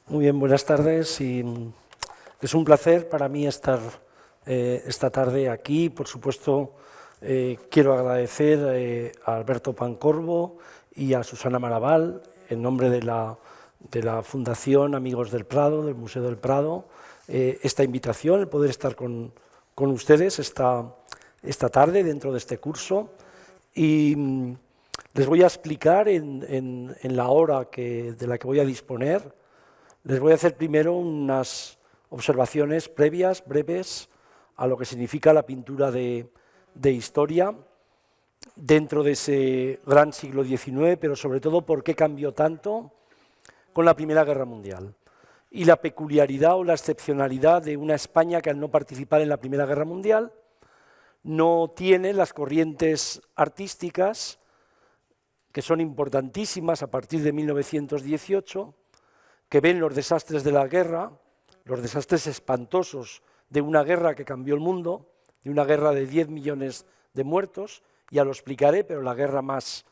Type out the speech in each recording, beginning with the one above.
Muy bien, buenas tardes es un placer para mí estar esta tarde aquí. Por supuesto, quiero agradecer a Alberto Pancorbo y a Susana Maraval en nombre de la Fundación Amigos del Prado, del Museo del Prado, esta invitación, el poder estar con ustedes esta tarde dentro de este curso. Y les voy a explicar en la hora de la que voy a disponer. Les voy a hacer primero unas observaciones previas, breves, a lo que significa la pintura de historia dentro de ese gran siglo XIX, pero sobre todo por qué cambió tanto con la Primera Guerra Mundial y la peculiaridad o la excepcionalidad de una España que al no participar en la Primera Guerra Mundial no tiene las corrientes artísticas que son importantísimas a partir de 1918, que ven los desastres de la guerra, los desastres espantosos de una guerra que cambió el mundo, de una guerra de 10 millones de muertos, ya lo explicaré, pero la guerra más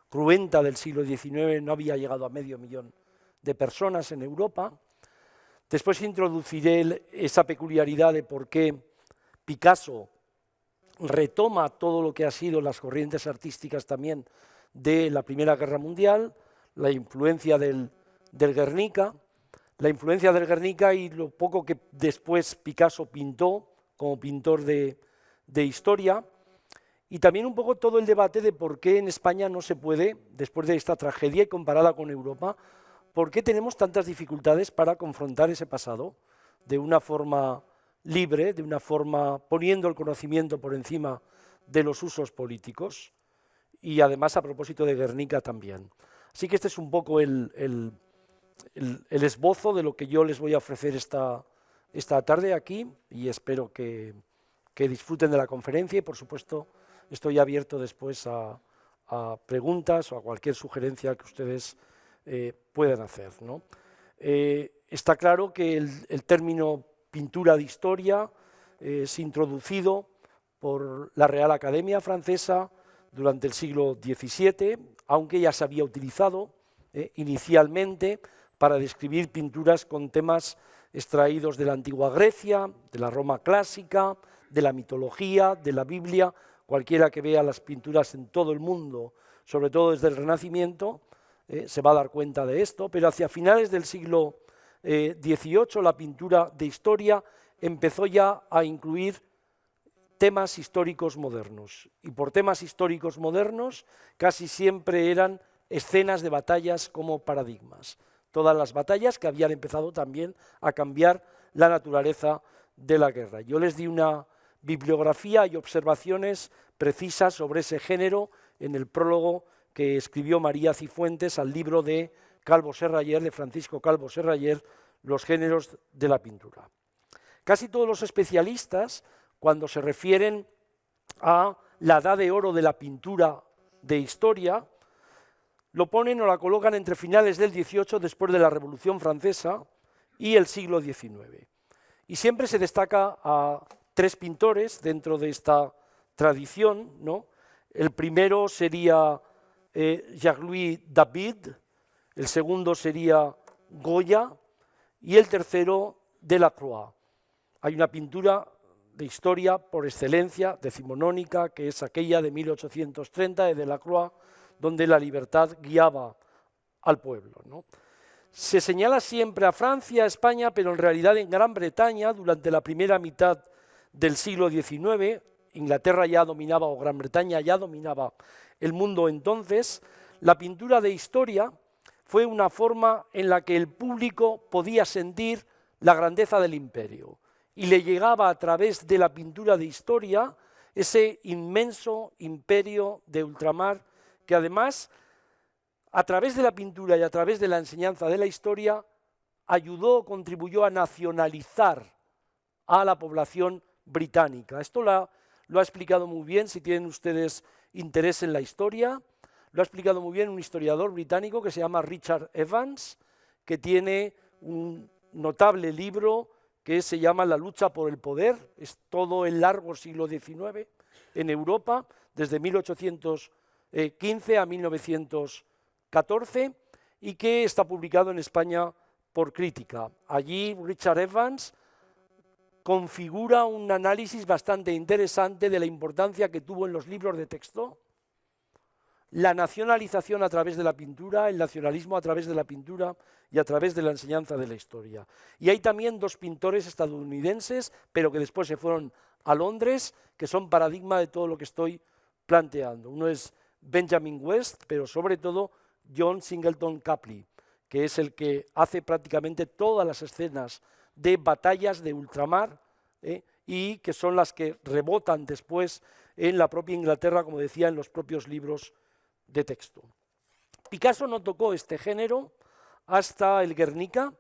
cruenta del siglo XIX no había llegado a medio millón de personas en Europa. Después introduciré esa peculiaridad de por qué Picasso retoma todo lo que ha sido las corrientes artísticas también de la Primera Guerra Mundial, la influencia del Guernica, y lo poco que después Picasso pintó como pintor de historia, y también un poco todo el debate de por qué en España no se puede, después de esta tragedia y comparada con Europa, por qué tenemos tantas dificultades para confrontar ese pasado de una forma libre, de una forma poniendo el conocimiento por encima de los usos políticos, y además a propósito de Guernica también. Así que este es un poco el esbozo de lo que yo les voy a ofrecer esta tarde aquí, y espero que disfruten de la conferencia, y por supuesto estoy abierto después a preguntas o a cualquier sugerencia que ustedes puedan hacer, ¿no? Está claro que el término pintura de historia es introducido por la Real Academia Francesa durante el siglo XVII, aunque ya se había utilizado inicialmente para describir pinturas con temas extraídos de la antigua Grecia, de la Roma clásica, de la mitología, de la Biblia. Cualquiera que vea las pinturas en todo el mundo, sobre todo desde el Renacimiento, se va a dar cuenta de esto, pero hacia finales del siglo XVIII la pintura de historia empezó ya a incluir temas históricos modernos, y por temas históricos modernos casi siempre eran escenas de batallas como paradigmas, todas las batallas que habían empezado también a cambiar la naturaleza de la guerra. Yo les di una bibliografía y observaciones precisas sobre ese género en el prólogo que escribió María Cifuentes al libro de Calvo Serrayer, de Francisco Calvo Serrayer, Los géneros de la pintura. Casi todos los especialistas, cuando se refieren a la edad de oro de la pintura de historia, lo ponen o la colocan entre finales del XVIII, después de la Revolución Francesa, y el siglo XIX. Y siempre se destaca a tres pintores dentro de esta tradición, ¿no? El primero sería Jacques-Louis David, el segundo sería Goya y el tercero Delacroix. Hay una pintura de historia por excelencia, decimonónica, que es aquella de 1830 de Delacroix, donde la libertad guiaba al pueblo, ¿no? Se señala siempre a Francia, a España, pero en realidad en Gran Bretaña, durante la primera mitad del siglo XIX, Inglaterra ya dominaba, o Gran Bretaña ya dominaba el mundo entonces, la pintura de historia fue una forma en la que el público podía sentir la grandeza del imperio, y le llegaba a través de la pintura de historia ese inmenso imperio de ultramar que además, a través de la pintura y a través de la enseñanza de la historia, ayudó, contribuyó a nacionalizar a la población británica. Esto lo ha explicado muy bien, si tienen ustedes interés en la historia, lo ha explicado muy bien un historiador británico que se llama Richard Evans, que tiene un notable libro que se llama La lucha por el poder, es todo el largo siglo XIX en Europa, desde 1815 a 1914, y que está publicado en España por crítica. Allí Richard Evans configura un análisis bastante interesante de la importancia que tuvo en los libros de texto la nacionalización a través de la pintura, el nacionalismo a través de la pintura y a través de la enseñanza de la historia. Y hay también dos pintores estadounidenses, pero que después se fueron a Londres, que son paradigma de todo lo que estoy planteando. Uno es Benjamin West, pero sobre todo John Singleton Copley, que es el que hace prácticamente todas las escenas de batallas de ultramar, y que son las que rebotan después en la propia Inglaterra, como decía, en los propios libros de texto. Picasso no tocó este género hasta el Guernica,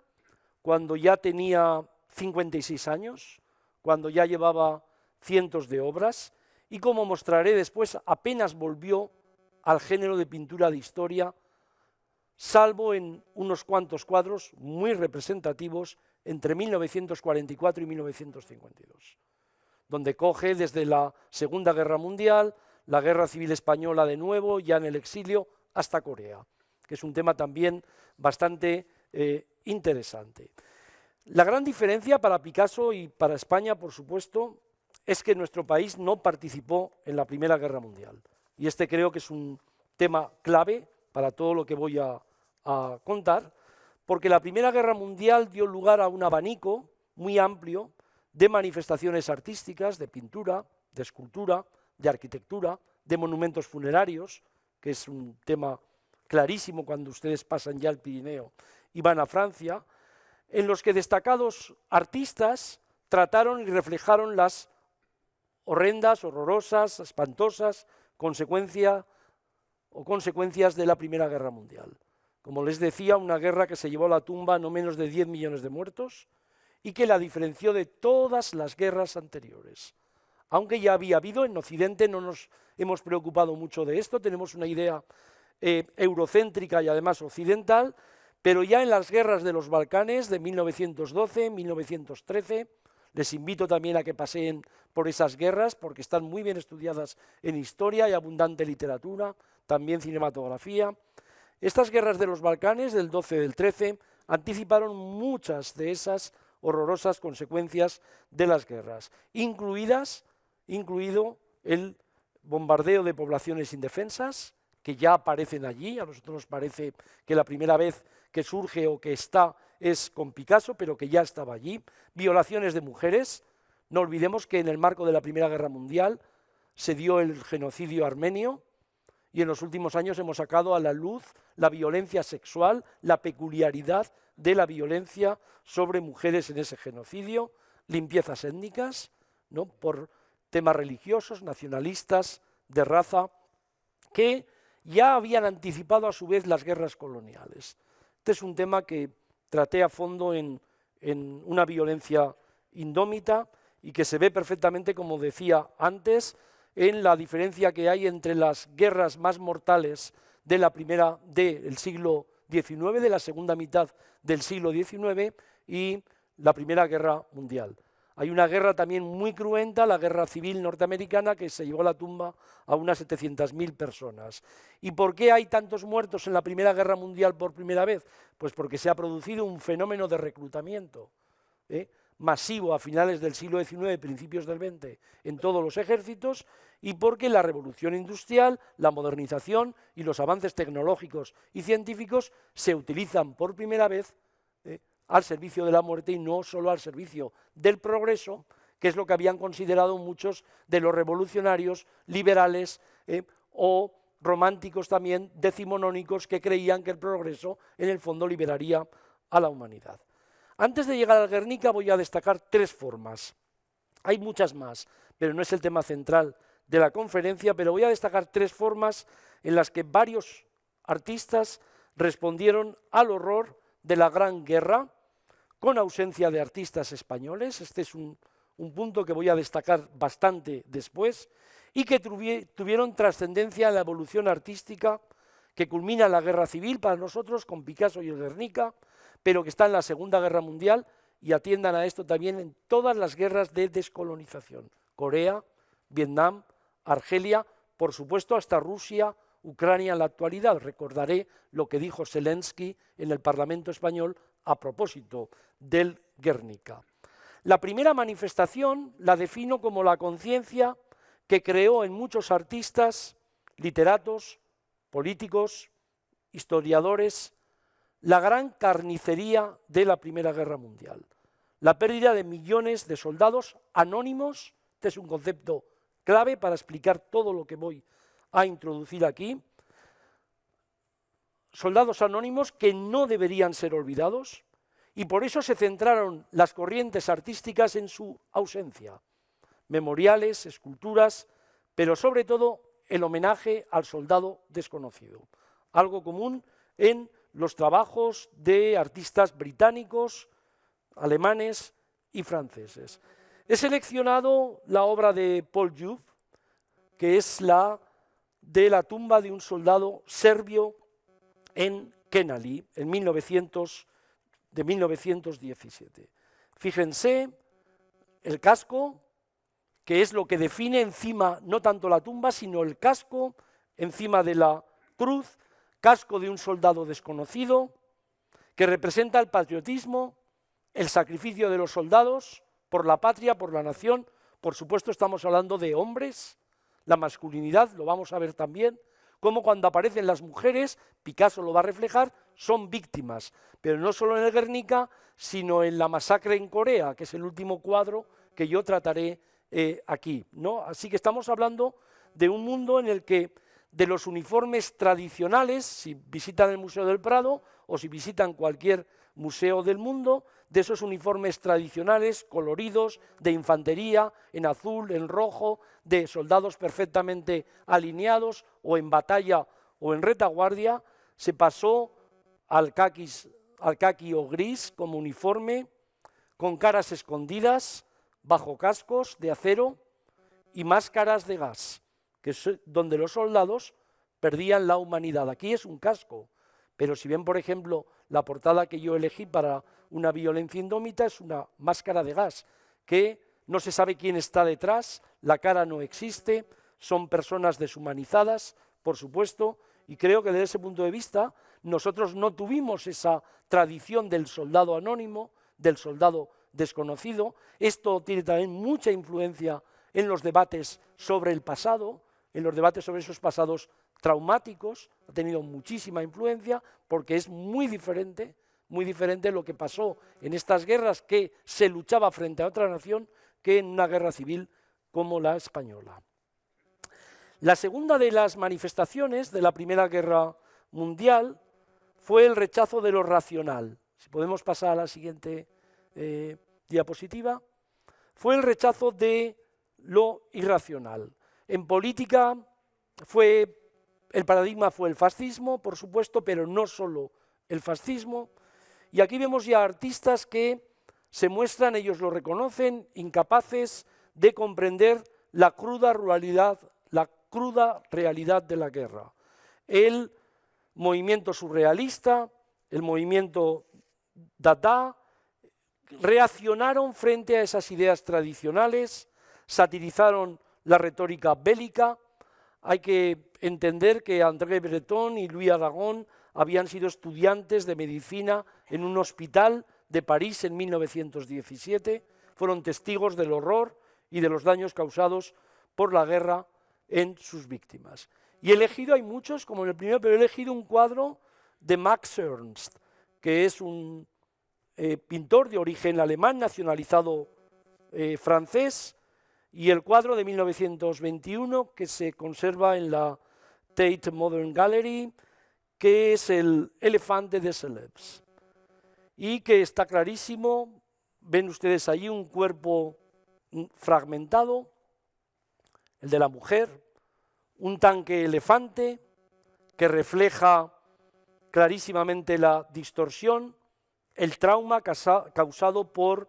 cuando ya tenía 56 años, cuando ya llevaba cientos de obras, y como mostraré después, apenas volvió al género de pintura de historia, salvo en unos cuantos cuadros muy representativos entre 1944 y 1952, donde coge desde la Segunda Guerra Mundial, la Guerra Civil Española de nuevo, ya en el exilio, hasta Corea, que es un tema también bastante interesante. La gran diferencia para Picasso y para España, por supuesto, es que nuestro país no participó en la Primera Guerra Mundial. Y este creo que es un tema clave para todo lo que voy a contar, porque la Primera Guerra Mundial dio lugar a un abanico muy amplio de manifestaciones artísticas, de pintura, de escultura, de arquitectura, de monumentos funerarios, que es un tema clarísimo cuando ustedes pasan ya el Pirineo y van a Francia, en los que destacados artistas trataron y reflejaron las horrendas, horrorosas, espantosas consecuencias de la Primera Guerra Mundial. Como les decía, una guerra que se llevó a la tumba no menos de 10 millones de muertos y que la diferenció de todas las guerras anteriores. Aunque ya había habido, en Occidente no nos hemos preocupado mucho de esto, tenemos una idea eurocéntrica y además occidental, pero ya en las guerras de los Balcanes de 1912, 1913, les invito también a que paseen por esas guerras porque están muy bien estudiadas en historia, hay abundante literatura, también cinematografía. Estas guerras de los Balcanes del 12 y del 13 anticiparon muchas de esas horrorosas consecuencias de las guerras, incluido el bombardeo de poblaciones indefensas, que ya aparecen allí. A nosotros nos parece que la primera vez que surge o que está es con Picasso, pero que ya estaba allí. Violaciones de mujeres. No olvidemos que en el marco de la Primera Guerra Mundial se dio el genocidio armenio y en los últimos años hemos sacado a la luz la violencia sexual, la peculiaridad de la violencia sobre mujeres en ese genocidio, limpiezas étnicas, ¿no?, por temas religiosos, nacionalistas, de raza, que ya habían anticipado a su vez las guerras coloniales. Este es un tema que traté a fondo en una violencia indómita y que se ve perfectamente, como decía antes, en la diferencia que hay entre las guerras más mortales de la primera del siglo XIX, de la segunda mitad del siglo XIX y la Primera Guerra Mundial. Hay una guerra también muy cruenta, la Guerra Civil Norteamericana, que se llevó a la tumba a unas 700.000 personas. ¿Y por qué hay tantos muertos en la Primera Guerra Mundial por primera vez? Pues porque se ha producido un fenómeno de reclutamiento masivo a finales del siglo XIX, principios del XX, en todos los ejércitos, y porque la revolución industrial, la modernización y los avances tecnológicos y científicos se utilizan por primera vez al servicio de la muerte y no solo al servicio del progreso, que es lo que habían considerado muchos de los revolucionarios liberales o románticos también decimonónicos que creían que el progreso en el fondo liberaría a la humanidad. Antes de llegar al Guernica voy a destacar tres formas. Hay muchas más, pero no es el tema central de la conferencia, pero voy a destacar tres formas en las que varios artistas respondieron al horror de la Gran Guerra, con ausencia de artistas españoles. Este es un punto que voy a destacar bastante después, y que tuvieron trascendencia en la evolución artística que culmina en la Guerra Civil para nosotros con Picasso y el Guernica, pero que está en la Segunda Guerra Mundial, y atiendan a esto también en todas las guerras de descolonización. Corea, Vietnam, Argelia, por supuesto hasta Rusia, Ucrania en la actualidad. Recordaré lo que dijo Zelensky en el Parlamento español a propósito del Guernica. La primera manifestación la defino como la conciencia que creó en muchos artistas, literatos, políticos, historiadores, la gran carnicería de la Primera Guerra Mundial. La pérdida de millones de soldados anónimos, este es un concepto clave para explicar todo lo que voy a introducir aquí. Soldados anónimos que no deberían ser olvidados y por eso se centraron las corrientes artísticas en su ausencia. Memoriales, esculturas, pero sobre todo el homenaje al soldado desconocido. Algo común en los trabajos de artistas británicos, alemanes y franceses. He seleccionado la obra de Paul Jouve, que es la de la tumba de un soldado serbio en Kenali, en 1917. Fíjense el casco, que es lo que define encima, no tanto la tumba, sino el casco encima de la cruz, casco de un soldado desconocido, que representa el patriotismo, el sacrificio de los soldados por la patria, por la nación. Por supuesto estamos hablando de hombres, la masculinidad, lo vamos a ver también, como cuando aparecen las mujeres, Picasso lo va a reflejar, son víctimas, pero no solo en el Guernica, sino en la masacre en Corea, que es el último cuadro que yo trataré aquí, ¿no? Así que estamos hablando de un mundo en el que de los uniformes tradicionales, si visitan el Museo del Prado o si visitan cualquier museo del mundo, de esos uniformes tradicionales, coloridos, de infantería, en azul, en rojo, de soldados perfectamente alineados o en batalla o en retaguardia, se pasó al caqui o gris como uniforme, con caras escondidas, bajo cascos de acero y máscaras de gas, que es donde los soldados perdían la humanidad. Aquí es un casco, pero si ven, por ejemplo, la portada que yo elegí para una violencia indómita es una máscara de gas, que no se sabe quién está detrás, la cara no existe, son personas deshumanizadas, por supuesto, y creo que desde ese punto de vista nosotros no tuvimos esa tradición del soldado anónimo, del soldado desconocido. Esto tiene también mucha influencia en los debates sobre el pasado, en los debates sobre esos pasados traumáticos, ha tenido muchísima influencia porque es muy diferente lo que pasó en estas guerras que se luchaba frente a otra nación que en una guerra civil como la española. La segunda de las manifestaciones de la Primera Guerra Mundial fue el rechazo de lo racional. Si podemos pasar a la siguiente diapositiva. Fue el rechazo de lo irracional. En política el paradigma fue el fascismo, por supuesto, pero no solo el fascismo. Y aquí vemos ya artistas que se muestran, ellos lo reconocen, incapaces de comprender la cruda realidad de la guerra. El movimiento surrealista, el movimiento Dada, reaccionaron frente a esas ideas tradicionales, satirizaron la retórica bélica. Hay que entender que André Breton y Louis Aragon habían sido estudiantes de medicina en un hospital de París en 1917, fueron testigos del horror y de los daños causados por la guerra en sus víctimas. Y he elegido, hay muchos, como en el primero, pero he elegido un cuadro de Max Ernst, que es un pintor de origen alemán, nacionalizado francés, y el cuadro de 1921 que se conserva en la Tate Modern Gallery, que es el elefante de Celebes, y que está clarísimo, ven ustedes allí un cuerpo fragmentado, el de la mujer, un tanque elefante que refleja clarísimamente la distorsión, el trauma causado por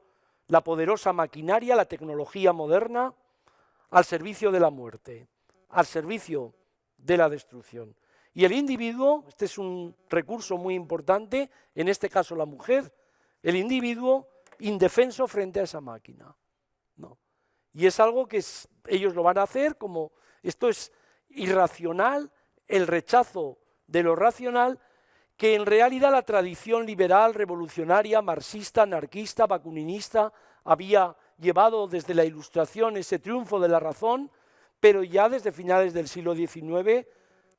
la poderosa maquinaria, la tecnología moderna, al servicio de la muerte, al servicio de la destrucción. Y el individuo, este es un recurso muy importante, en este caso la mujer, el individuo indefenso frente a esa máquina, ¿no? Y es algo que ellos lo van a hacer como, esto es irracional, el rechazo de lo racional, que en realidad la tradición liberal, revolucionaria, marxista, anarquista, bakuninista había llevado desde la Ilustración ese triunfo de la razón, pero ya desde finales del siglo XIX,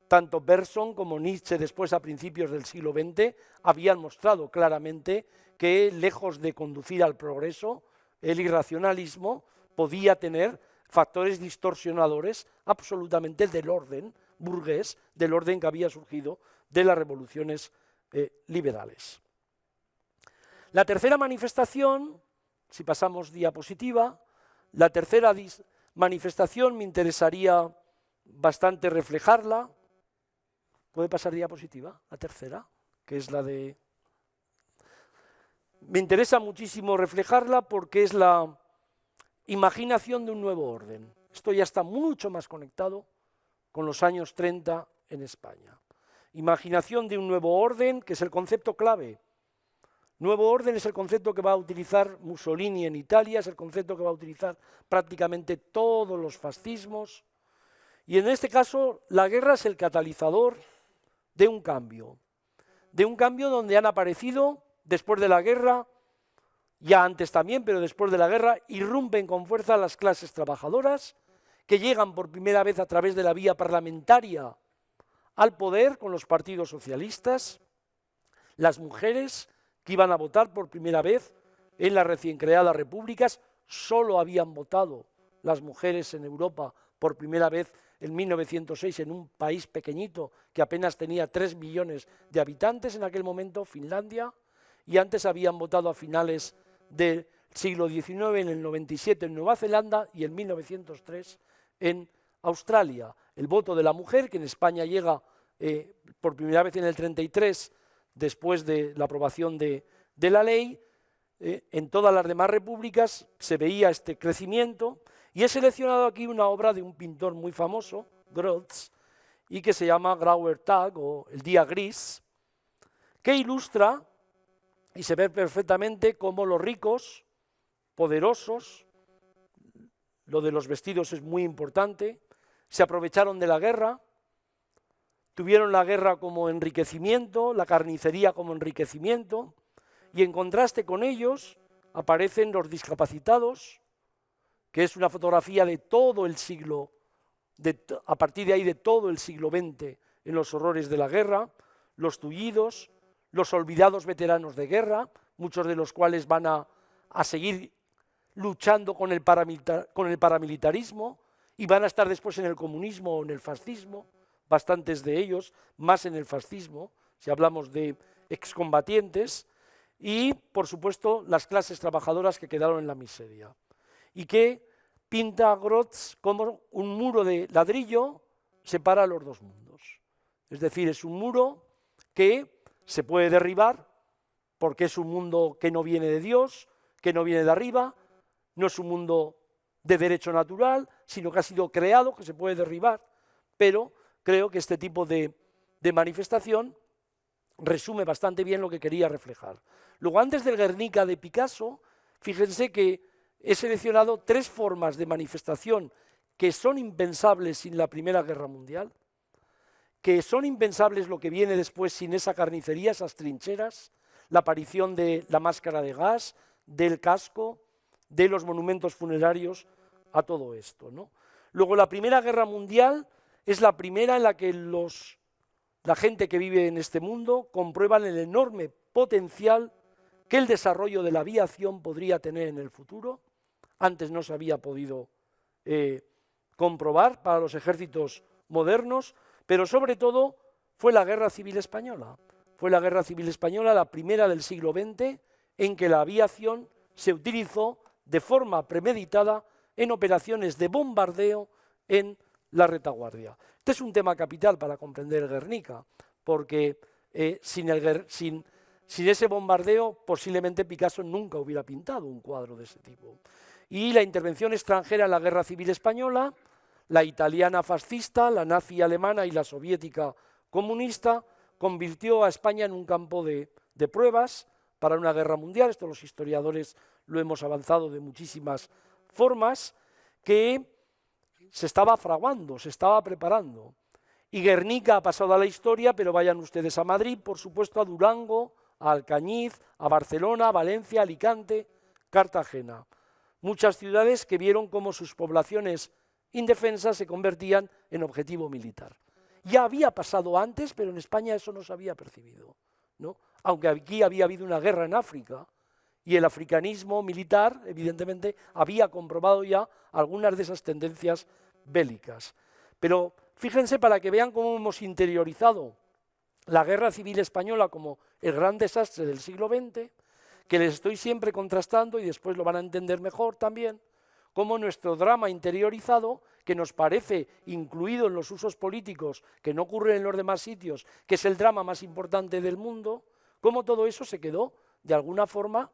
tanto Bergson como Nietzsche, después a principios del siglo XX, habían mostrado claramente que, lejos de conducir al progreso, el irracionalismo podía tener factores distorsionadores absolutamente del orden burgués, del orden que había surgido de las revoluciones liberales. La tercera manifestación, si pasamos diapositiva, la tercera manifestación me interesaría bastante reflejarla. ¿Puede pasar diapositiva? La tercera, que es la de... Me interesa muchísimo reflejarla porque es la imaginación de un nuevo orden. Esto ya está mucho más conectado con los años 30 en España. Imaginación de un nuevo orden, que es el concepto clave. Nuevo orden es el concepto que va a utilizar Mussolini en Italia, es el concepto que va a utilizar prácticamente todos los fascismos. Y en este caso, la guerra es el catalizador de un cambio donde han aparecido, después de la guerra, ya antes también, pero después de la guerra, irrumpen con fuerza las clases trabajadoras, que llegan por primera vez a través de la vía parlamentaria al poder con los partidos socialistas, las mujeres que iban a votar por primera vez en las recién creadas repúblicas, solo habían votado las mujeres en Europa por primera vez en 1906 en un país pequeñito que apenas tenía 3 millones de habitantes en aquel momento, Finlandia, y antes habían votado a finales del siglo XIX, en el 97 en Nueva Zelanda y en 1903 en Australia. El voto de la mujer, que en España llega por primera vez en el 33, después de la aprobación de la ley, en todas las demás repúblicas se veía este crecimiento, y he seleccionado aquí una obra de un pintor muy famoso, Grotz, y que se llama Grauer Tag, o El día gris, que ilustra, y se ve perfectamente, cómo los ricos, poderosos, lo de los vestidos es muy importante, se aprovecharon de la guerra, tuvieron la guerra como enriquecimiento, la carnicería como enriquecimiento, y en contraste con ellos aparecen los discapacitados, que es una fotografía de todo el siglo, a partir de ahí de todo el siglo XX, en los horrores de la guerra, los tullidos, los olvidados veteranos de guerra, muchos de los cuales van a seguir luchando con el paramilitarismo y van a estar después en el comunismo o en el fascismo, bastantes de ellos, más en el fascismo, si hablamos de excombatientes, y por supuesto las clases trabajadoras que quedaron en la miseria. Y que pinta Grotz como un muro de ladrillo separa los dos mundos. Es decir, es un muro que se puede derribar porque es un mundo que no viene de Dios, que no viene de arriba, no es un mundo de derecho natural, sino que ha sido creado, que se puede derribar, pero creo que este tipo de manifestación resume bastante bien lo que quería reflejar. Luego, antes del Guernica de Picasso, fíjense que he seleccionado 3 formas de manifestación que son impensables sin la Primera Guerra Mundial, que son impensables lo que viene después sin esa carnicería, esas trincheras, la aparición de la máscara de gas, del casco, de los monumentos funerarios, a todo esto, ¿no? Luego, la Primera Guerra Mundial es la primera en la que la gente que vive en este mundo comprueban el enorme potencial que el desarrollo de la aviación podría tener en el futuro. Antes no se había podido comprobar para los ejércitos modernos, pero sobre todo fue la Guerra Civil Española. Fue la Guerra Civil Española la primera del siglo XX en que la aviación se utilizó de forma premeditada en operaciones de bombardeo en la retaguardia. Este es un tema capital para comprender el Guernica, porque sin ese bombardeo posiblemente Picasso nunca hubiera pintado un cuadro de ese tipo. Y la intervención extranjera en la Guerra Civil Española, la italiana fascista, la nazi alemana y la soviética comunista, convirtió a España en un campo de pruebas para una guerra mundial. Esto los historiadores lo hemos avanzado de muchísimas formas, que se estaba fraguando, se estaba preparando. Y Guernica ha pasado a la historia, pero vayan ustedes a Madrid, por supuesto a Durango, a Alcañiz, a Barcelona, a Valencia, Alicante, Cartagena. Muchas ciudades que vieron cómo sus poblaciones indefensas se convertían en objetivo militar. Ya había pasado antes, pero en España eso no se había percibido, ¿no? Aunque aquí había habido una guerra en África, y el africanismo militar, evidentemente, había comprobado ya algunas de esas tendencias bélicas. Pero fíjense para que vean cómo hemos interiorizado la guerra civil española como el gran desastre del siglo XX, que les estoy siempre contrastando y después lo van a entender mejor también, como nuestro drama interiorizado, que nos parece incluido en los usos políticos, que no ocurren en los demás sitios, que es el drama más importante del mundo, cómo todo eso se quedó de alguna forma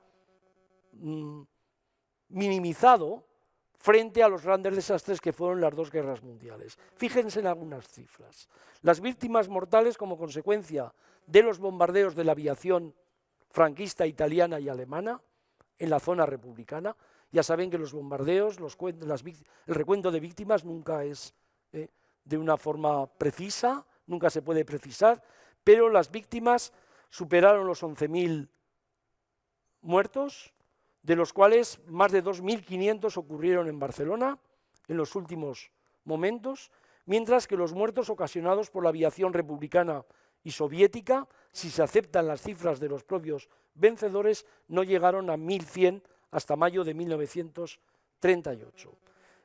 minimizado frente a los grandes desastres que fueron las dos guerras mundiales. Fíjense en algunas cifras. Las víctimas mortales como consecuencia de los bombardeos de la aviación franquista, italiana y alemana en la zona republicana. Ya saben que los bombardeos, el recuento de víctimas nunca es de una forma precisa, nunca se puede precisar, pero las víctimas superaron los 11.000 muertos, de los cuales más de 2.500 ocurrieron en Barcelona en los últimos momentos, mientras que los muertos ocasionados por la aviación republicana y soviética, si se aceptan las cifras de los propios vencedores, no llegaron a 1.100 hasta mayo de 1938.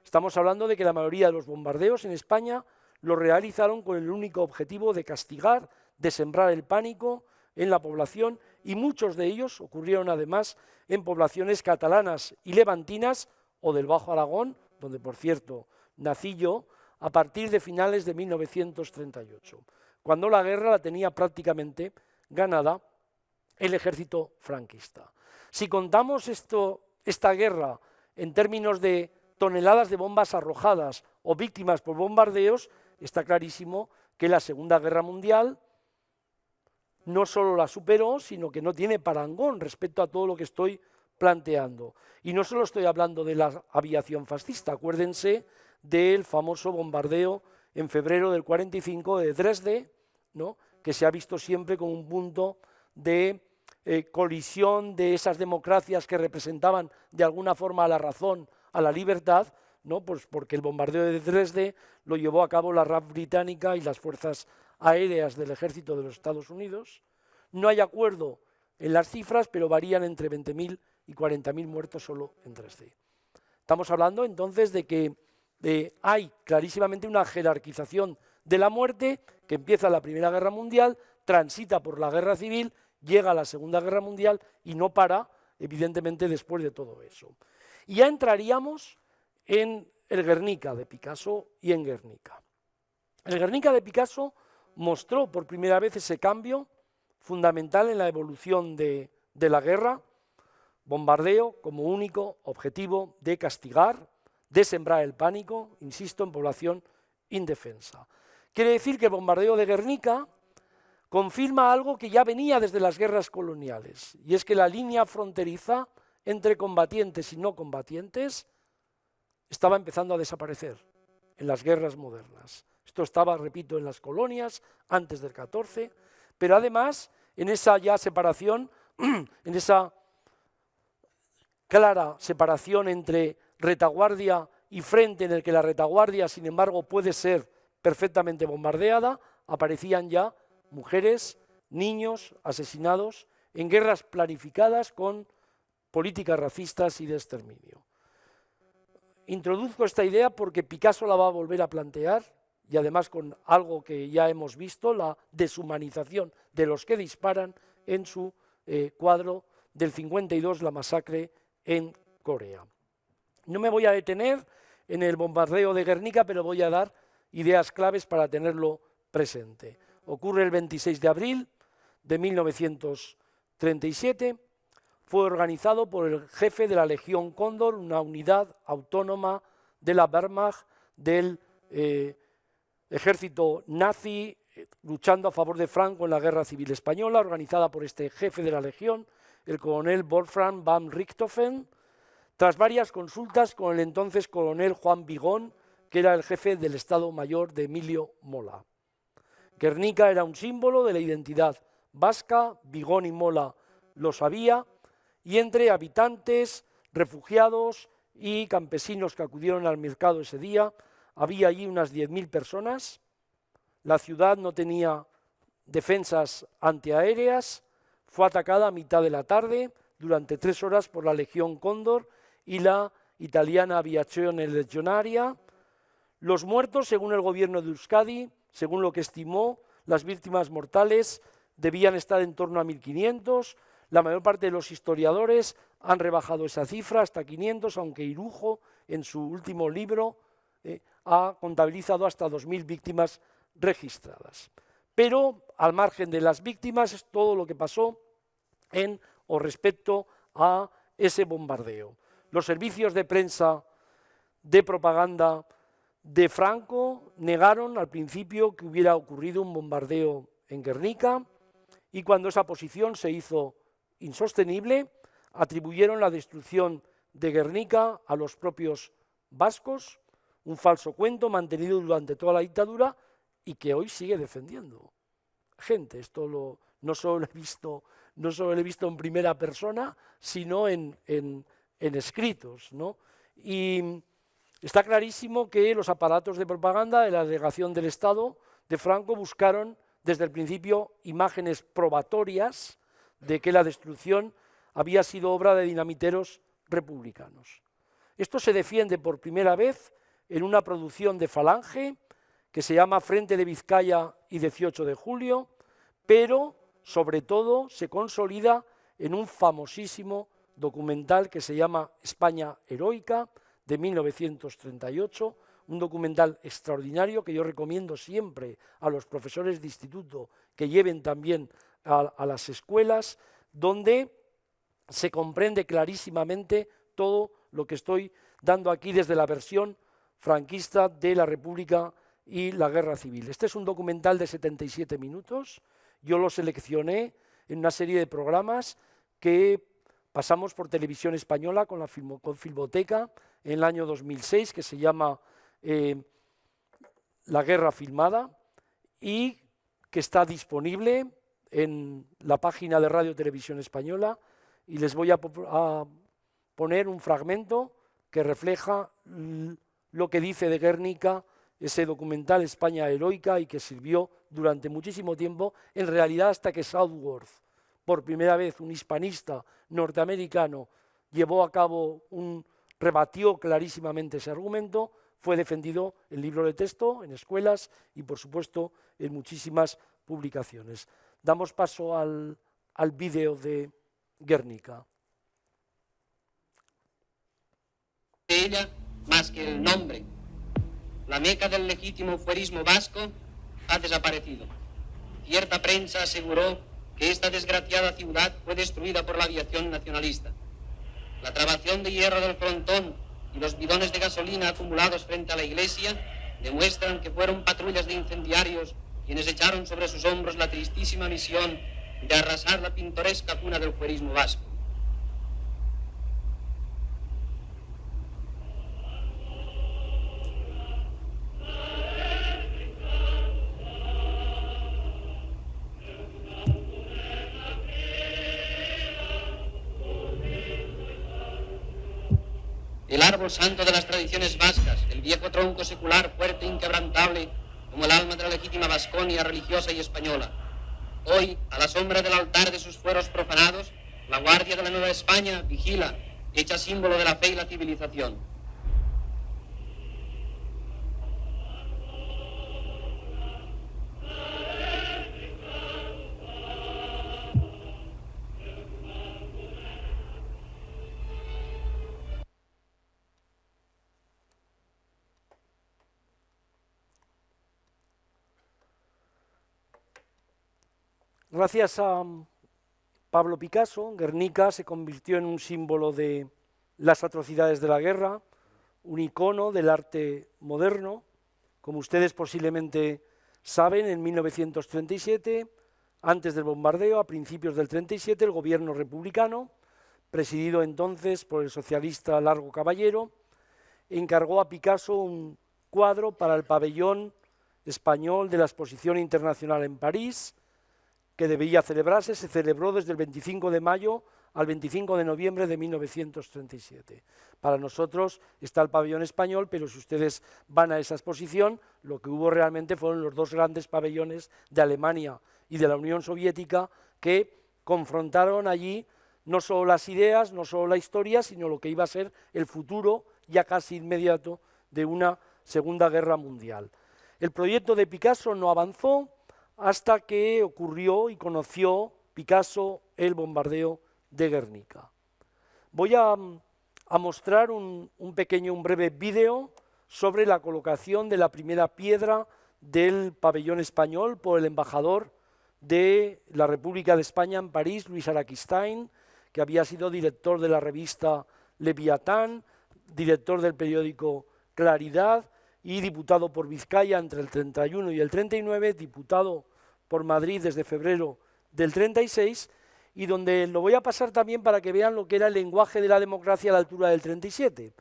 Estamos hablando de que la mayoría de los bombardeos en España lo realizaron con el único objetivo de castigar, de sembrar el pánico en la población, y muchos de ellos ocurrieron además en poblaciones catalanas y levantinas o del Bajo Aragón, donde por cierto nací yo, a partir de finales de 1938, cuando la guerra la tenía prácticamente ganada el ejército franquista. Si contamos esta guerra en términos de toneladas de bombas arrojadas o víctimas por bombardeos, está clarísimo que la Segunda Guerra Mundial no solo la superó, sino que no tiene parangón respecto a todo lo que estoy planteando. Y no solo estoy hablando de la aviación fascista, acuérdense del famoso bombardeo en febrero del 45 de Dresde, ¿no?, que se ha visto siempre como un punto de colisión de esas democracias que representaban de alguna forma a la razón, a la libertad, ¿no?, pues porque el bombardeo de Dresde lo llevó a cabo la RAF británica y las fuerzas aéreas del ejército de los Estados Unidos. No hay acuerdo en las cifras, pero varían entre 20.000 y 40.000 muertos solo en Dresde. Estamos hablando entonces de que hay clarísimamente una jerarquización de la muerte que empieza la Primera Guerra Mundial, transita por la Guerra Civil, llega a la Segunda Guerra Mundial y no para, evidentemente, después de todo eso. Y ya entraríamos en el Guernica de Picasso y en Guernica. El Guernica de Picasso mostró por primera vez ese cambio fundamental en la evolución de la guerra, bombardeo como único objetivo de castigar, de sembrar el pánico, insisto, en población indefensa. Quiere decir que el bombardeo de Guernica confirma algo que ya venía desde las guerras coloniales, y es que la línea fronteriza entre combatientes y no combatientes estaba empezando a desaparecer en las guerras modernas. Esto estaba, repito, en las colonias antes del 14, pero además en esa ya separación, en esa clara separación entre retaguardia y frente, en el que la retaguardia, sin embargo, puede ser perfectamente bombardeada, aparecían ya mujeres, niños asesinados en guerras planificadas con políticas racistas y de exterminio. Introduzco esta idea porque Picasso la va a volver a plantear, y además con algo que ya hemos visto, la deshumanización de los que disparan en su cuadro del 52, la masacre en Corea. No me voy a detener en el bombardeo de Guernica, pero voy a dar ideas claves para tenerlo presente. Ocurre el 26 de abril de 1937, fue organizado por el jefe de la Legión Cóndor, una unidad autónoma de la Wehrmacht del ejército nazi, luchando a favor de Franco en la Guerra Civil Española, organizada por este jefe de la Legión, el coronel Wolfram von Richthofen, tras varias consultas con el entonces coronel Juan Vigón, que era el jefe del Estado Mayor de Emilio Mola. Guernica era un símbolo de la identidad vasca, Vigón y Mola lo sabía, y entre habitantes, refugiados y campesinos que acudieron al mercado ese día, había allí unas 10.000 personas. La ciudad no tenía defensas antiaéreas, fue atacada a mitad de la tarde, durante 3 horas por la Legión Cóndor y la italiana Aviazione Legionaria. Los muertos, según el gobierno de Euskadi, según lo que estimó, las víctimas mortales debían estar en torno a 1.500. La mayor parte de los historiadores han rebajado esa cifra hasta 500, aunque Irujo, en su último libro, ha contabilizado hasta 2.000 víctimas registradas. Pero, al margen de las víctimas, es todo lo que pasó en o respecto a ese bombardeo. Los servicios de prensa de propaganda de Franco negaron al principio que hubiera ocurrido un bombardeo en Guernica, y cuando esa posición se hizo insostenible, atribuyeron la destrucción de Guernica a los propios vascos, un falso cuento mantenido durante toda la dictadura y que hoy sigue defendiendo gente. Esto no solo lo he visto en primera persona, sino en escritos, ¿no? Y está clarísimo que los aparatos de propaganda de la delegación del Estado de Franco buscaron desde el principio imágenes probatorias de que la destrucción había sido obra de dinamiteros republicanos. Esto se defiende por primera vez en una producción de Falange que se llama Frente de Vizcaya y 18 de julio, pero sobre todo se consolida en un famosísimo documental que se llama España Heroica, de 1938, un documental extraordinario que yo recomiendo siempre a los profesores de instituto que lleven también a las escuelas, donde se comprende clarísimamente todo lo que estoy dando aquí desde la versión franquista de la República y la Guerra Civil. Este es un documental de 77 minutos, yo lo seleccioné en una serie de programas que pasamos por Televisión Española con Filmoteca en el año 2006, que se llama La Guerra Filmada, y que está disponible en la página de Radio Televisión Española, y les voy a poner un fragmento que refleja lo que dice de Guernica ese documental España Heroica, y que sirvió durante muchísimo tiempo, en realidad hasta que Southworth, por primera vez un hispanista norteamericano, rebatió clarísimamente ese argumento, fue defendido en libro de texto, en escuelas y, por supuesto, en muchísimas publicaciones. Damos paso al vídeo de Guernica. Ella, más que el nombre, la meca del legítimo fuerismo vasco, ha desaparecido. Cierta prensa aseguró que esta desgraciada ciudad fue destruida por la aviación nacionalista. La trabación de hierro del frontón y los bidones de gasolina acumulados frente a la iglesia demuestran que fueron patrullas de incendiarios quienes echaron sobre sus hombros la tristísima misión de arrasar la pintoresca cuna del fuerismo vasco. El árbol santo de las tradiciones vascas, el viejo tronco secular, fuerte e inquebrantable, como el alma de la legítima Vasconia religiosa y española. Hoy, a la sombra del altar de sus fueros profanados, la Guardia de la Nueva España vigila, hecha símbolo de la fe y la civilización. Gracias a Pablo Picasso, Guernica se convirtió en un símbolo de las atrocidades de la guerra, un icono del arte moderno. Como ustedes posiblemente saben, en 1937, antes del bombardeo, a principios del 37, el gobierno republicano, presidido entonces por el socialista Largo Caballero, encargó a Picasso un cuadro para el pabellón español de la Exposición Internacional en París, que debía celebrarse, se celebró desde el 25 de mayo al 25 de noviembre de 1937. Para nosotros está el pabellón español, pero si ustedes van a esa exposición, lo que hubo realmente fueron los dos grandes pabellones de Alemania y de la Unión Soviética que confrontaron allí no solo las ideas, no solo la historia, sino lo que iba a ser el futuro ya casi inmediato de una Segunda Guerra Mundial. El proyecto de Picasso no avanzó hasta que ocurrió y conoció Picasso el bombardeo de Guernica. Voy a mostrar un breve vídeo sobre la colocación de la primera piedra del pabellón español por el embajador de la República de España en París, Luis Araquistain, que había sido director de la revista Leviatán, director del periódico Claridad y diputado por Vizcaya entre el 31 y el 39, diputado por Madrid desde febrero del 36, y donde lo voy a pasar también para que vean lo que era el lenguaje de la democracia a la altura del 37.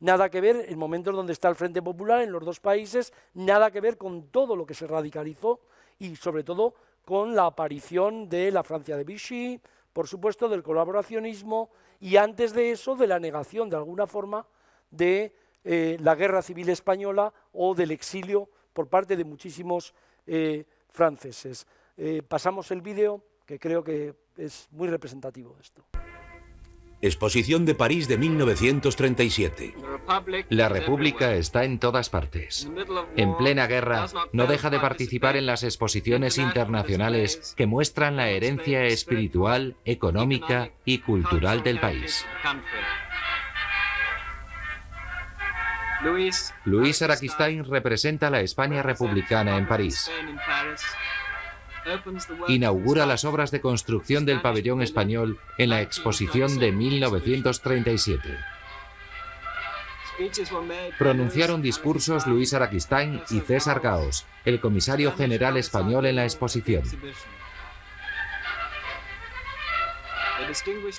Nada que ver en momentos donde está el Frente Popular en los dos países, nada que ver con todo lo que se radicalizó y sobre todo con la aparición de la Francia de Vichy, por supuesto del colaboracionismo y antes de eso de la negación de alguna forma de la Guerra Civil Española o del exilio por parte de muchísimos franceses. Pasamos el vídeo, que creo que es muy representativo de esto. Exposición de París de 1937. La República está en todas partes. En plena guerra, no deja de participar en las exposiciones internacionales que muestran la herencia espiritual, económica y cultural del país. Luis Araquistain representa la España republicana en París. Inaugura las obras de construcción del pabellón español en la exposición de 1937. Pronunciaron discursos Luis Araquistain y César Gaos, el comisario general español en la exposición.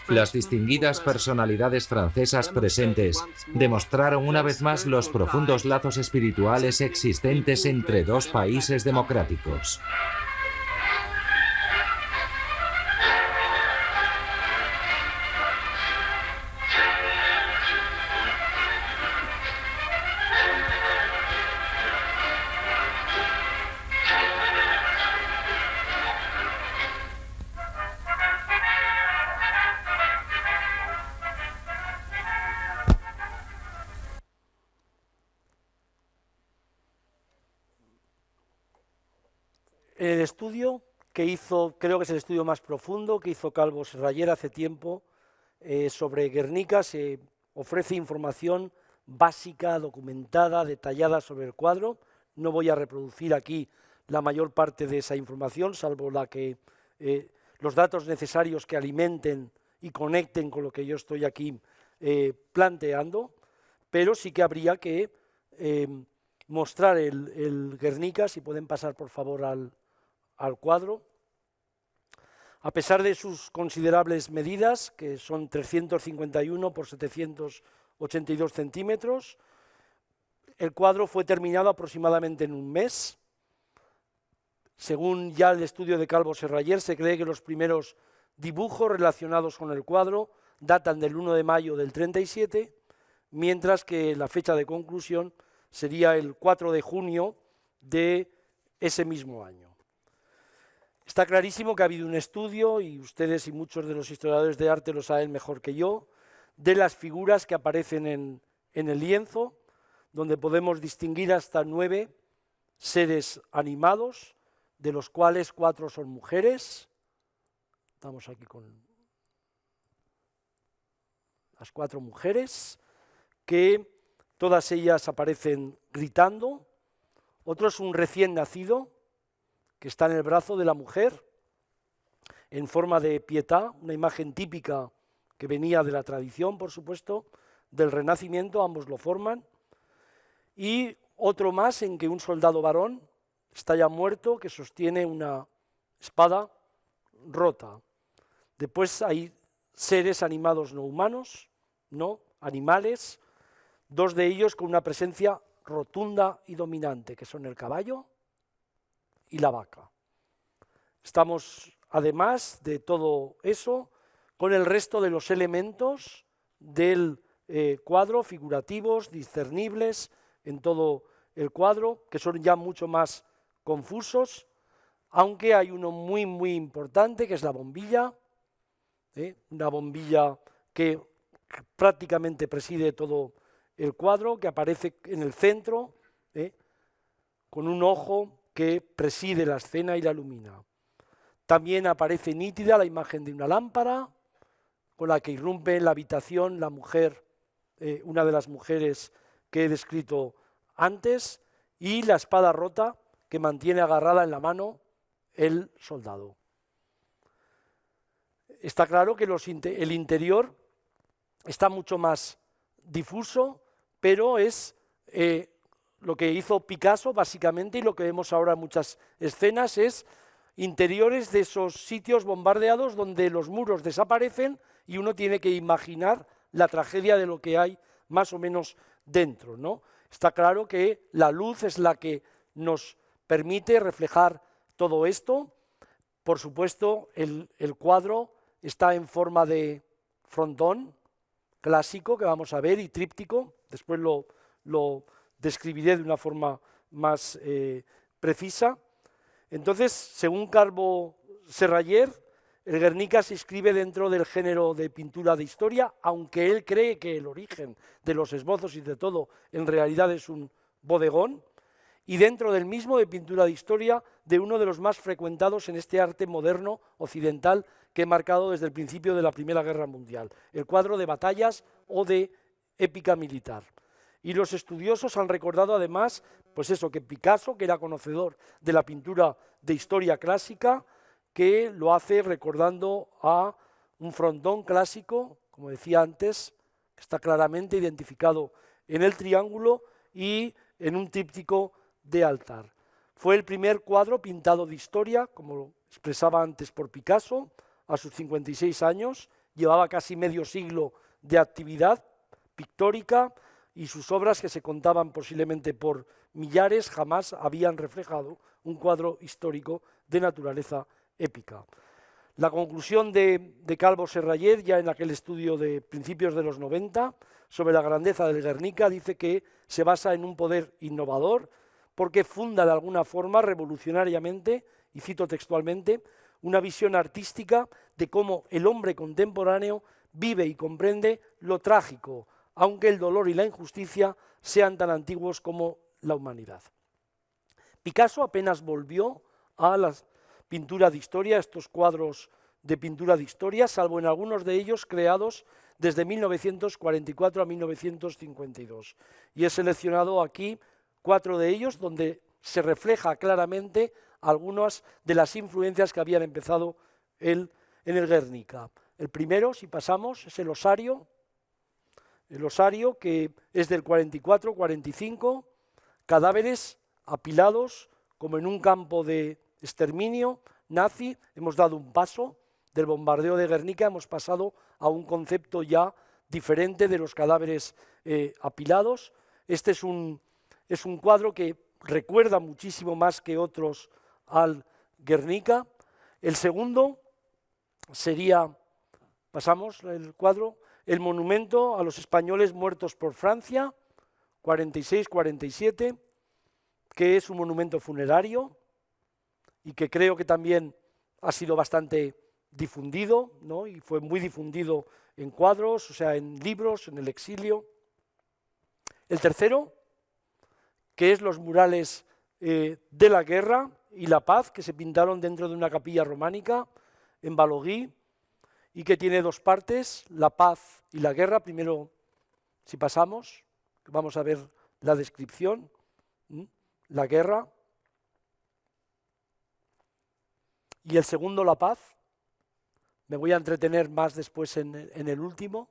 Las distinguidas personalidades francesas presentes demostraron una vez más los profundos lazos espirituales existentes entre dos países democráticos. El estudio que hizo, creo que es el estudio más profundo, que hizo Calvo Serraller hace tiempo sobre Guernica, se ofrece información básica, documentada, detallada sobre el cuadro. No voy a reproducir aquí la mayor parte de esa información, salvo los datos necesarios que alimenten y conecten con lo que yo estoy aquí planteando, pero sí que habría que mostrar el Guernica, si pueden pasar por favor al cuadro. A pesar de sus considerables medidas, que son 351 por 782 centímetros, el cuadro fue terminado aproximadamente en un mes. Según ya el estudio de Calvo Serraller, se cree que los primeros dibujos relacionados con el cuadro datan del 1 de mayo del 37, mientras que la fecha de conclusión sería el 4 de junio de ese mismo año. Está clarísimo que ha habido un estudio, y ustedes y muchos de los historiadores de arte lo saben mejor que yo, de las figuras que aparecen en el lienzo, donde podemos distinguir hasta 9 seres animados, de los cuales 4 son mujeres. Estamos aquí con las 4 mujeres, que todas ellas aparecen gritando. Otro es un recién nacido, que está en el brazo de la mujer, en forma de pietà, una imagen típica que venía de la tradición, por supuesto, del Renacimiento, ambos lo forman. Y otro más en que un soldado varón está ya muerto, que sostiene una espada rota. Después hay seres animados no humanos, no animales, 2 de ellos con una presencia rotunda y dominante, que son el caballo y la vaca. Estamos, además de todo eso, con el resto de los elementos del cuadro, figurativos, discernibles en todo el cuadro, que son ya mucho más confusos, aunque hay uno muy, muy importante, que es la bombilla, una bombilla que prácticamente preside todo el cuadro, que aparece en el centro, con un ojo que preside la escena y la ilumina. También aparece nítida la imagen de una lámpara, con la que irrumpe en la habitación la mujer, una de las mujeres que he descrito antes, y la espada rota que mantiene agarrada en la mano el soldado. Está claro que el interior está mucho más difuso, pero es lo que hizo Picasso básicamente, y lo que vemos ahora en muchas escenas es interiores de esos sitios bombardeados donde los muros desaparecen y uno tiene que imaginar la tragedia de lo que hay más o menos dentro, ¿no? Está claro que la luz es la que nos permite reflejar todo esto. Por supuesto, el cuadro está en forma de frontón clásico, que vamos a ver, y tríptico. Después lo describiré de una forma más precisa. Entonces, según Calvo Serrayer, el Guernica se inscribe dentro del género de pintura de historia, aunque él cree que el origen de los esbozos y de todo en realidad es un bodegón, y dentro del mismo de pintura de historia de uno de los más frecuentados en este arte moderno occidental que he marcado desde el principio de la Primera Guerra Mundial, el cuadro de batallas o de épica militar. Y los estudiosos han recordado además, pues eso, que Picasso, que era conocedor de la pintura de historia clásica, que lo hace recordando a un frontón clásico, como decía antes, que está claramente identificado en el triángulo y en un tríptico de altar. Fue el primer cuadro pintado de historia, como lo expresaba antes por Picasso, a sus 56 años, llevaba casi medio siglo de actividad pictórica y sus obras, que se contaban posiblemente por millares, jamás habían reflejado un cuadro histórico de naturaleza épica. La conclusión de Calvo Serrayer, ya en aquel estudio de principios de los 90, sobre la grandeza del Guernica, dice que se basa en un poder innovador, porque funda de alguna forma revolucionariamente, y cito textualmente, una visión artística de cómo el hombre contemporáneo vive y comprende lo trágico, aunque el dolor y la injusticia sean tan antiguos como la humanidad. Picasso apenas volvió a la pintura de historia, estos cuadros de pintura de historia, salvo en algunos de ellos creados desde 1944 a 1952. Y he seleccionado aquí 4 de ellos donde se refleja claramente algunas de las influencias que habían empezado en el Guernica. El primero, si pasamos, es el osario que es del 44-45, cadáveres apilados como en un campo de exterminio nazi. Hemos dado un paso del bombardeo de Guernica, hemos pasado a un concepto ya diferente de los cadáveres apilados. Este es un cuadro que recuerda muchísimo más que otros al Guernica. El segundo sería, pasamos el cuadro, el monumento a los españoles muertos por Francia, 46-47, que es un monumento funerario y que creo que también ha sido bastante difundido, ¿no? Y fue muy difundido en cuadros, o sea, en libros, en el exilio. El tercero, que es los murales de la guerra y la paz, que se pintaron dentro de una capilla románica en Balaguí, y que tiene 2 partes, la paz y la guerra. Primero, si pasamos, vamos a ver la descripción, la guerra, y el segundo, la paz. Me voy a entretener más después en el último.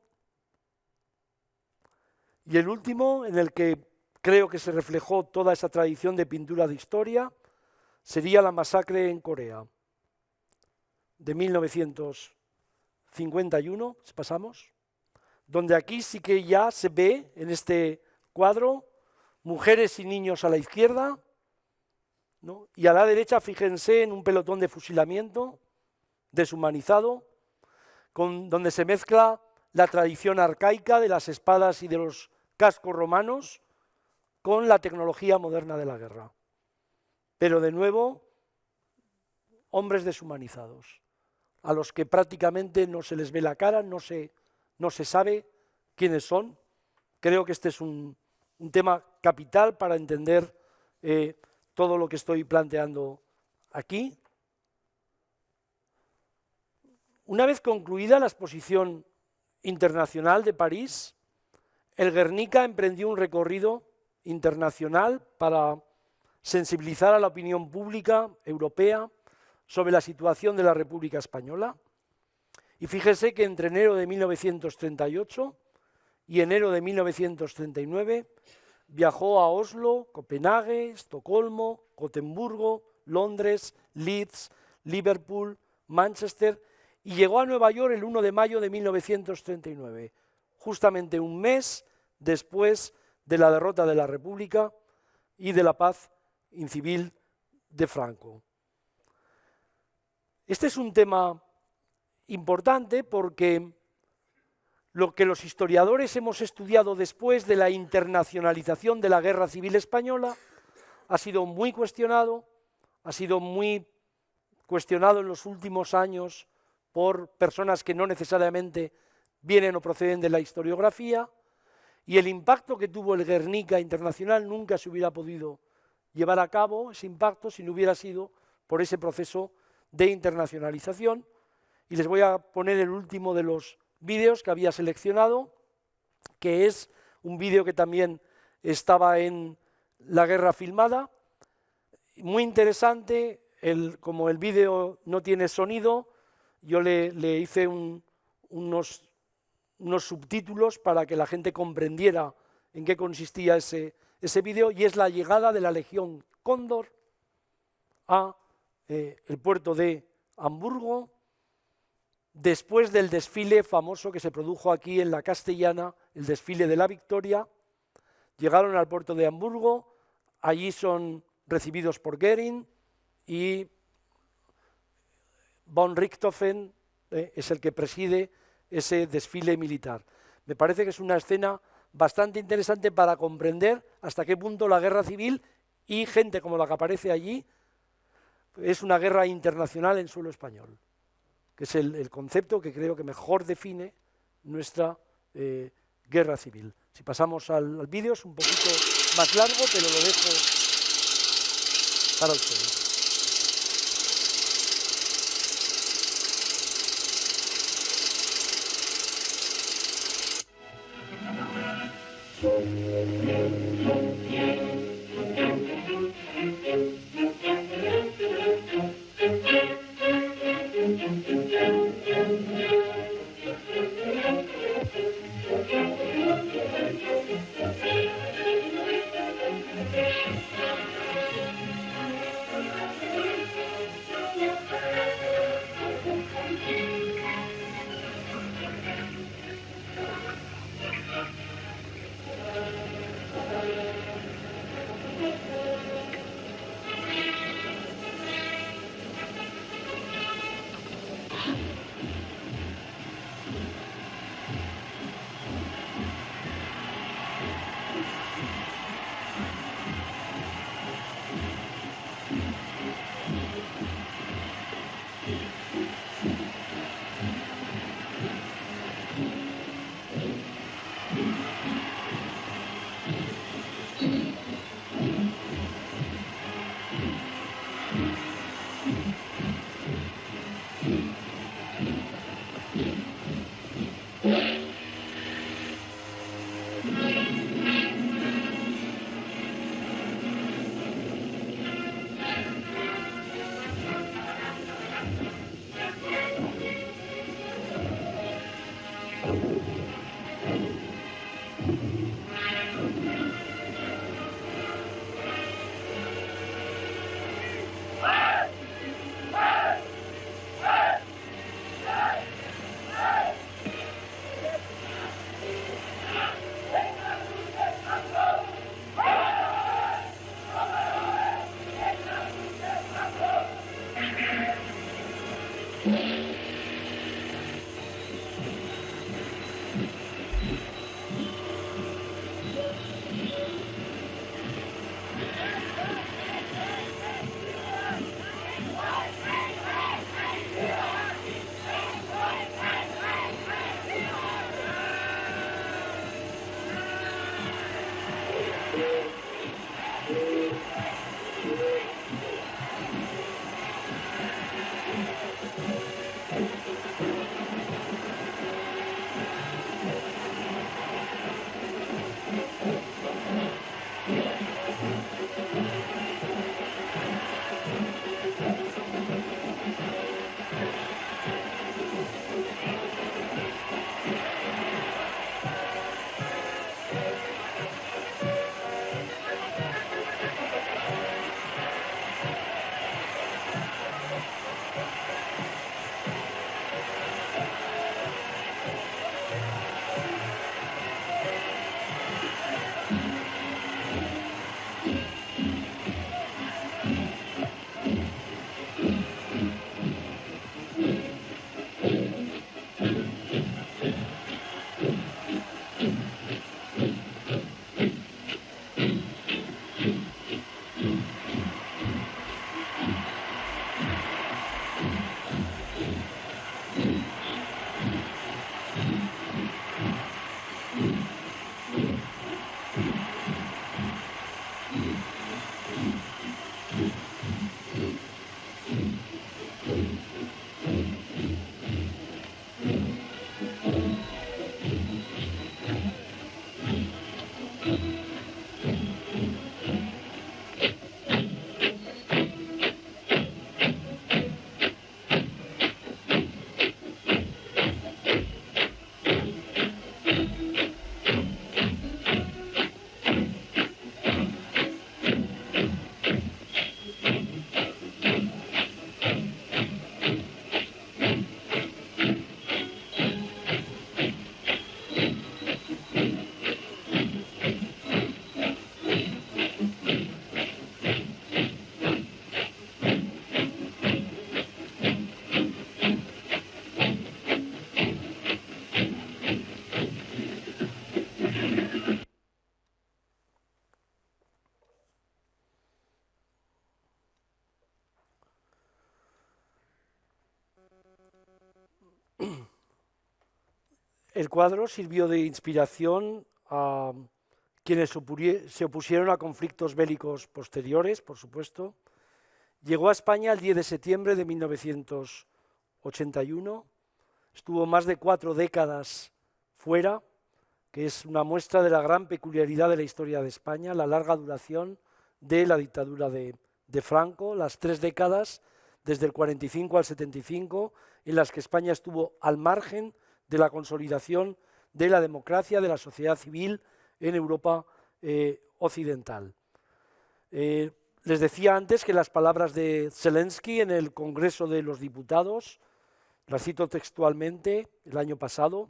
Y el último, en el que creo que se reflejó toda esa tradición de pintura de historia, sería la masacre en Corea, de 1951, si pasamos, donde aquí sí que ya se ve en este cuadro mujeres y niños a la izquierda, ¿no? Y a la derecha, fíjense en un pelotón de fusilamiento deshumanizado, donde se mezcla la tradición arcaica de las espadas y de los cascos romanos con la tecnología moderna de la guerra. Pero de nuevo, hombres deshumanizados, a los que prácticamente no se les ve la cara, no se sabe quiénes son. Creo que este es un tema capital para entender todo lo que estoy planteando aquí. Una vez concluida la exposición internacional de París, el Guernica emprendió un recorrido internacional para sensibilizar a la opinión pública europea sobre la situación de la República Española. Y fíjese que entre enero de 1938 y enero de 1939 viajó a Oslo, Copenhague, Estocolmo, Gotemburgo, Londres, Leeds, Liverpool, Manchester y llegó a Nueva York el 1 de mayo de 1939, justamente un mes después de la derrota de la República y de la paz incivil de Franco. Este es un tema importante porque lo que los historiadores hemos estudiado después de la internacionalización de la Guerra Civil Española ha sido muy cuestionado en los últimos años por personas que no necesariamente vienen o proceden de la historiografía, y el impacto que tuvo el Guernica internacional nunca se hubiera podido llevar a cabo, ese impacto, si no hubiera sido por ese proceso de internacionalización. Y les voy a poner el último de los vídeos que había seleccionado, que es un vídeo que también estaba en La Guerra Filmada, muy interesante. Como el vídeo no tiene sonido, yo le hice unos subtítulos para que la gente comprendiera en qué consistía ese vídeo, y es la llegada de la Legión Cóndor a el puerto de Hamburgo, después del desfile famoso que se produjo aquí en la Castellana, el desfile de la Victoria. Llegaron al puerto de Hamburgo, allí son recibidos por Goering y von Richthofen es el que preside ese desfile militar. Me parece que es una escena bastante interesante para comprender hasta qué punto la guerra civil y gente como la que aparece allí es una guerra internacional en suelo español, que es el concepto que creo que mejor define nuestra guerra civil. Si pasamos al vídeo, es un poquito más largo, pero lo dejo para ustedes. El cuadro sirvió de inspiración a quienes se opusieron a conflictos bélicos posteriores, por supuesto. Llegó a España el 10 de septiembre de 1981, estuvo más de 4 décadas fuera, que es una muestra de la gran peculiaridad de la historia de España, la larga duración de la dictadura de Franco, las 3 décadas, desde el 45 al 75, en las que España estuvo al margen de la consolidación de la democracia, de la sociedad civil en Europa occidental. Les decía antes que las palabras de Zelensky en el Congreso de los Diputados, las cito textualmente, el año pasado: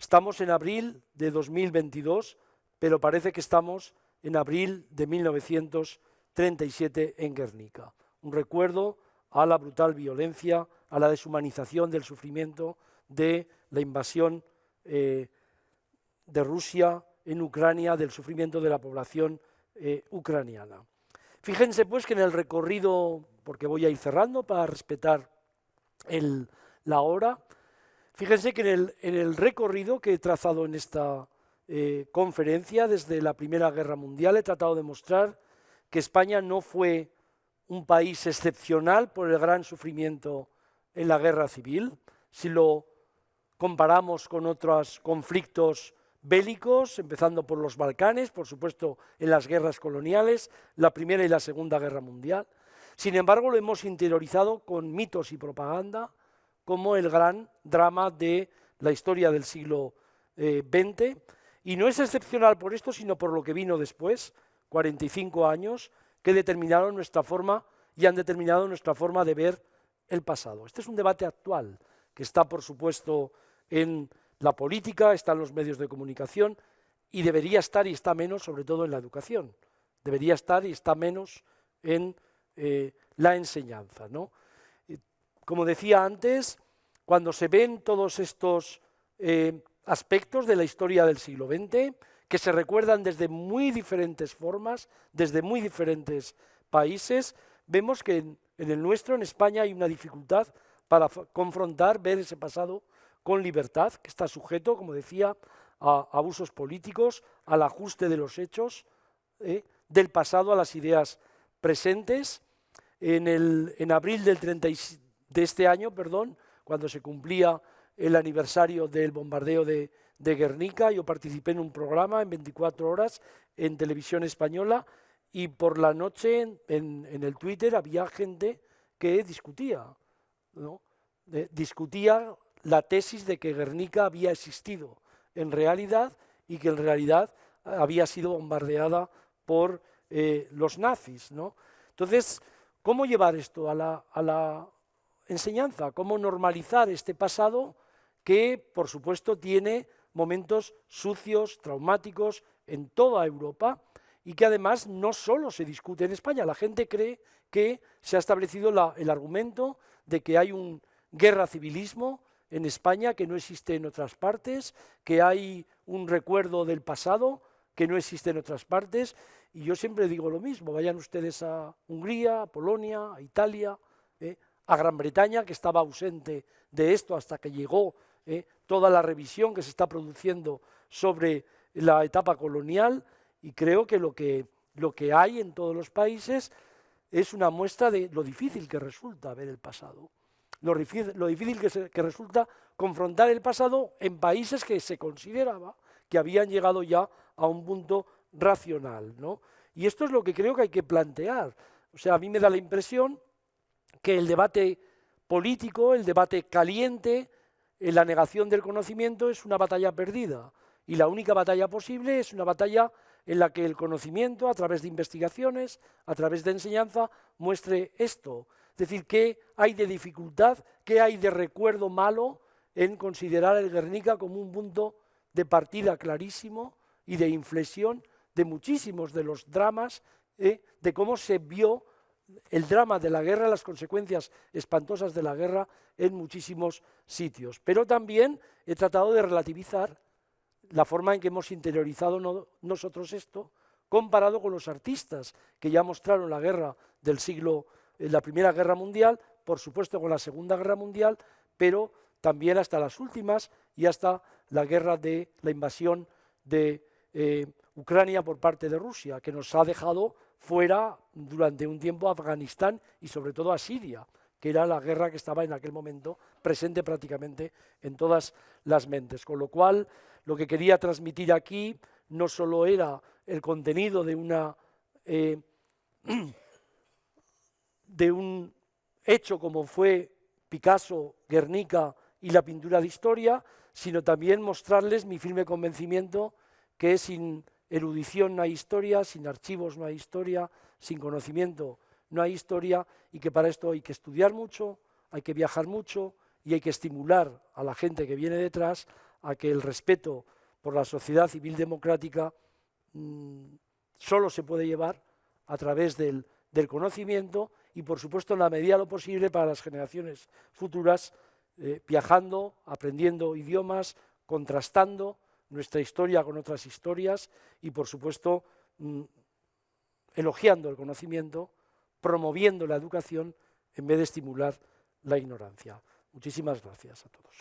estamos en abril de 2022, pero parece que estamos en abril de 1937 en Guernica. Un recuerdo a la brutal violencia, a la deshumanización del sufrimiento de la invasión de Rusia en Ucrania, del sufrimiento de la población ucraniana. Fíjense pues que en el recorrido, porque voy a ir cerrando para respetar la hora, fíjense que en el recorrido que he trazado en esta conferencia desde la Primera Guerra Mundial he tratado de mostrar que España no fue un país excepcional por el gran sufrimiento en la guerra civil. Si lo comparamos con otros conflictos bélicos, empezando por los Balcanes, por supuesto en las guerras coloniales, la Primera y la Segunda Guerra Mundial. Sin embargo, lo hemos interiorizado con mitos y propaganda como el gran drama de la historia del siglo XX, y no es excepcional por esto, sino por lo que vino después, 45 años, que determinaron nuestra forma y han determinado nuestra forma de ver el pasado. Este es un debate actual, que está, por supuesto, en la política, está en los medios de comunicación, y debería estar y está menos, sobre todo, en la educación. Debería estar y está menos en la enseñanza, ¿no? Como decía antes, cuando se ven todos estos aspectos de la historia del siglo XX, que se recuerdan desde muy diferentes formas, desde muy diferentes países, vemos que en el nuestro, en España, hay una dificultad para confrontar, ver ese pasado con libertad, que está sujeto, como decía, a abusos políticos, al ajuste de los hechos, del pasado a las ideas presentes. En abril de este año, cuando se cumplía el aniversario del bombardeo de Guernica, yo participé en un programa en 24 horas en Televisión Española, y por la noche en el Twitter había gente que discutía, ¿no? Discutía la tesis de que Guernica había existido en realidad y que en realidad había sido bombardeada por los nazis, ¿no? Entonces, ¿cómo llevar esto a la enseñanza? ¿Cómo normalizar este pasado que, por supuesto, tiene momentos sucios, traumáticos en toda Europa, y que además no solo se discute en España? La gente cree que se ha establecido el argumento de que hay un guerra civilismo en España que no existe en otras partes, que hay un recuerdo del pasado que no existe en otras partes, y yo siempre digo lo mismo: vayan ustedes a Hungría, a Polonia, a Italia, a Gran Bretaña, que estaba ausente de esto hasta que llegó toda la revisión que se está produciendo sobre la etapa colonial, y creo que lo que hay en todos los países es una muestra de lo difícil que resulta ver el pasado, lo difícil que resulta confrontar el pasado en países que se consideraba que habían llegado ya a un punto racional, ¿no? Y esto es lo que creo que hay que plantear. O sea, a mí me da la impresión que el debate político, el debate caliente, la negación del conocimiento es una batalla perdida, y la única batalla posible es una batalla en la que el conocimiento, a través de investigaciones, a través de enseñanza, muestre esto. Es decir, ¿qué hay de dificultad, qué hay de recuerdo malo en considerar el Guernica como un punto de partida clarísimo y de inflexión de muchísimos de los dramas, de cómo se vio el drama de la guerra, las consecuencias espantosas de la guerra en muchísimos sitios? Pero también he tratado de relativizar la forma en que hemos interiorizado nosotros esto, comparado con los artistas que ya mostraron la guerra del siglo, la Primera Guerra Mundial, por supuesto con la Segunda Guerra Mundial, pero también hasta las últimas y hasta la guerra de la invasión de Ucrania por parte de Rusia, que nos ha dejado fuera durante un tiempo a Afganistán y sobre todo a Siria, que era la guerra que estaba en aquel momento presente prácticamente en todas las mentes. Con lo cual, lo que quería transmitir aquí no solo era el contenido de un hecho como fue Picasso, Guernica y la pintura de historia, sino también mostrarles mi firme convencimiento que sin erudición no hay historia, sin archivos no hay historia, sin conocimiento no hay historia, y que para esto hay que estudiar mucho, hay que viajar mucho y hay que estimular a la gente que viene detrás a que el respeto por la sociedad civil democrática solo se puede llevar a través del conocimiento y, por supuesto, en la medida de lo posible para las generaciones futuras, viajando, aprendiendo idiomas, contrastando nuestra historia con otras historias y, por supuesto, elogiando el conocimiento, promoviendo la educación en vez de estimular la ignorancia. Muchísimas gracias a todos.